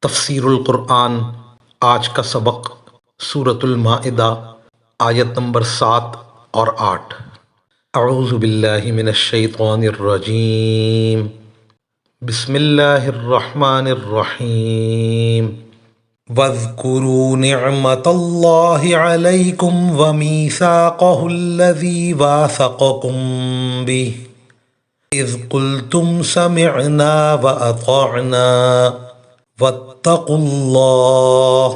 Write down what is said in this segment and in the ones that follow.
تفسیر القرآن آج کا سبق سورۃ المائدہ آیت نمبر 7 اور 8۔ اعوذ باللہ من الشیطان الرجیم، بسم اللہ الرحمن الرحیم۔ وَاذْكُرُوا نِعْمَةَ اللَّهِ عَلَيْكُمْ وَمِيثَاقَهُ الَّذِي وَاثَقَكُم بِهِ إِذْ قُلْتُمْ سَمِعْنَا وَأَطَعْنَا وَاتَّقُوا اللَّهَ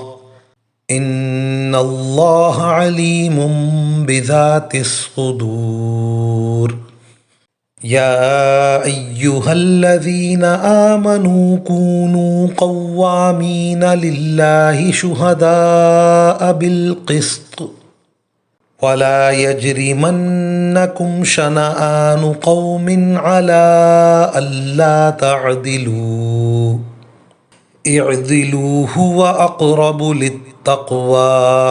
إِنَّ اللَّهَ عَلِيمٌ بِذَاتِ الصُّدُورِ۔ يَا أَيُّهَا الَّذِينَ آمَنُوا كُونُوا قَوَّامِينَ لِلَّهِ شُهَدَاءَ بِالْقِسْطِ وَلَا يَجْرِمَنَّكُمْ شَنَآنُ قَوْمٍ عَلَىٰ أَلَّا تَعْدِلُوا اعْدِلُوا هُوَ أَقْرَبُ لِلتَّقْوَىٰ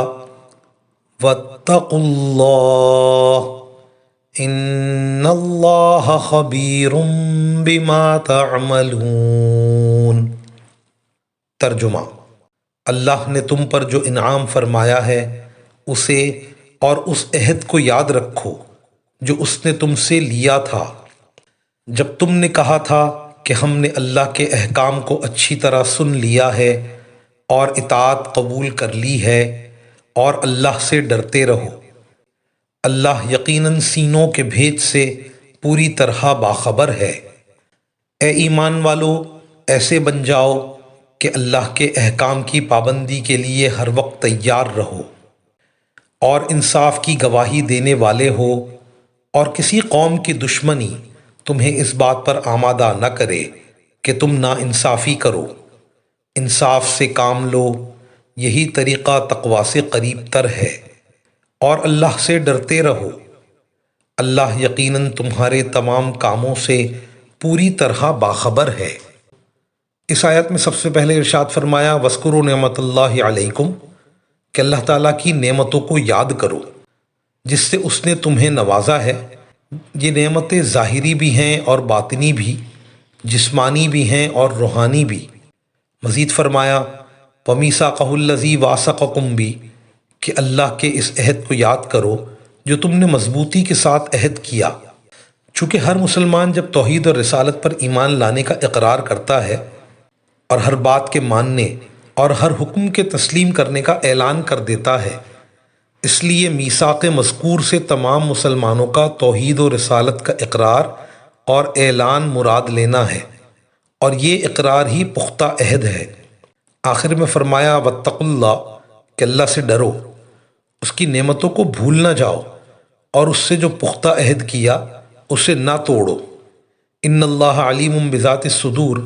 وَاتَّقُوا اللَّهَ إِنَّ اللَّهَ خَبِيرٌ بِمَا تَعْمَلُونَ۔ ترجمہ: اللہ نے تم پر جو انعام فرمایا ہے اسے اور اس عہد کو یاد رکھو جو اس نے تم سے لیا تھا جب تم نے کہا تھا کہ ہم نے اللہ کے احکام کو اچھی طرح سن لیا ہے اور اطاعت قبول کر لی ہے، اور اللہ سے ڈرتے رہو۔ اللہ یقیناً سینوں کے بھید سے پوری طرح باخبر ہے۔ اے ایمان والو، ایسے بن جاؤ کہ اللہ کے احکام کی پابندی کے لیے ہر وقت تیار رہو اور انصاف کی گواہی دینے والے ہو، اور کسی قوم کی دشمنی تمہیں اس بات پر آمادہ نہ کرے کہ تم ناانصافی کرو۔ انصاف سے کام لو، یہی طریقہ تقویٰ سے قریب تر ہے، اور اللہ سے ڈرتے رہو۔ اللہ یقیناً تمہارے تمام کاموں سے پوری طرح باخبر ہے۔ اس آیت میں سب سے پہلے ارشاد فرمایا وَاذْكُرُوا نِعْمَةَ اللَّهِ عَلَيْكُمْ، کہ اللہ تعالیٰ کی نعمتوں کو یاد کرو جس سے اس نے تمہیں نوازا ہے۔ یہ نعمتیں ظاہری بھی ہیں اور باطنی بھی، جسمانی بھی ہیں اور روحانی بھی۔ مزید فرمایا وَمِيثَاقَهُ الَّذِي وَاثَقَكُم بِهِ، کہ اللہ کے اس عہد کو یاد کرو جو تم نے مضبوطی کے ساتھ عہد کیا۔ چونکہ ہر مسلمان جب توحید اور رسالت پر ایمان لانے کا اقرار کرتا ہے اور ہر بات کے ماننے اور ہر حکم کے تسلیم کرنے کا اعلان کر دیتا ہے، اس لیے میثاق مذکور سے تمام مسلمانوں کا توحید و رسالت کا اقرار اور اعلان مراد لینا ہے، اور یہ اقرار ہی پختہ عہد ہے۔ آخر میں فرمایا واتقوا اللہ، کہ اللہ سے ڈرو، اس کی نعمتوں کو بھول نہ جاؤ، اور اس سے جو پختہ عہد کیا اسے نہ توڑو۔ ان اللہ علیم بذات الصدور،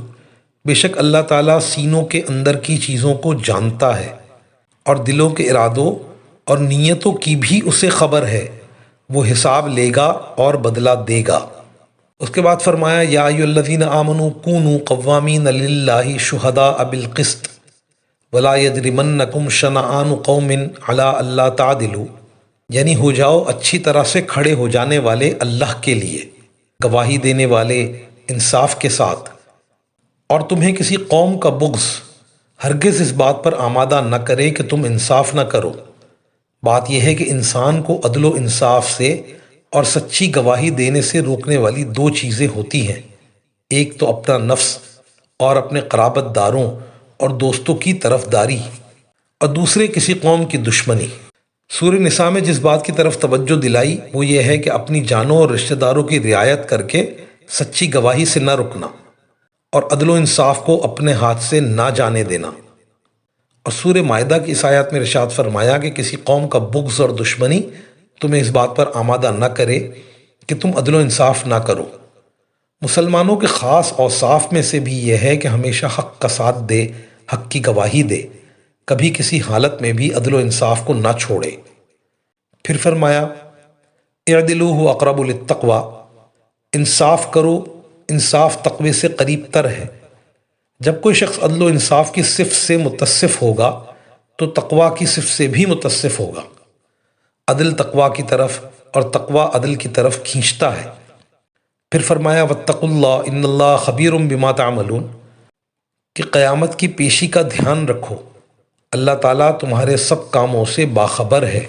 بے شک اللہ تعالیٰ سینوں کے اندر کی چیزوں کو جانتا ہے، اور دلوں کے ارادوں اور نیتوں کی بھی اسے خبر ہے۔ وہ حساب لے گا اور بدلہ دے گا۔ اس کے بعد فرمایا یا ایھا الذین آمنوا کونوا قوامین للہ شہداء بالقسط ولا یجرمنکم شنآن قوم علی الا تعدلوا، یعنی ہو جاؤ اچھی طرح سے کھڑے ہو جانے والے اللہ کے لیے، گواہی دینے والے انصاف کے ساتھ، اور تمہیں کسی قوم کا بغض ہرگز اس بات پر آمادہ نہ کرے کہ تم انصاف نہ کرو۔ بات یہ ہے کہ انسان کو عدل و انصاف سے اور سچی گواہی دینے سے روکنے والی دو چیزیں ہوتی ہیں، ایک تو اپنا نفس اور اپنے قرابت داروں اور دوستوں کی طرفداری، اور دوسرے کسی قوم کی دشمنی۔ سورہ نساء میں جس بات کی طرف توجہ دلائی وہ یہ ہے کہ اپنی جانوں اور رشتہ داروں کی رعایت کر کے سچی گواہی سے نہ رکنا، اور عدل و انصاف کو اپنے ہاتھ سے نہ جانے دینا۔ اور سورہ مائدہ کی اس آیت میں ارشاد فرمایا کہ کسی قوم کا بغض اور دشمنی تمہیں اس بات پر آمادہ نہ کرے کہ تم عدل و انصاف نہ کرو۔ مسلمانوں کے خاص اوصاف میں سے بھی یہ ہے کہ ہمیشہ حق کا ساتھ دے، حق کی گواہی دے، کبھی کسی حالت میں بھی عدل و انصاف کو نہ چھوڑے۔ پھر فرمایا اعدلوا هو اقرب للتقویٰ، انصاف کرو، انصاف تقوی سے قریب تر ہے۔ جب کوئی شخص عدل و انصاف کی صفت سے متصف ہوگا تو تقویٰ کی صفت سے بھی متصف ہوگا۔ عدل تقویٰ کی طرف اور تقویٰ عدل کی طرف کھینچتا ہے۔ پھر فرمایا واتقوا اللہ ان اللہ خبیر بما تعملون، کہ قیامت کی پیشی کا دھیان رکھو، اللہ تعالیٰ تمہارے سب کاموں سے باخبر ہے۔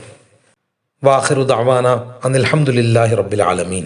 وآخر دعوانا ان الحمد للہ رب العالمین۔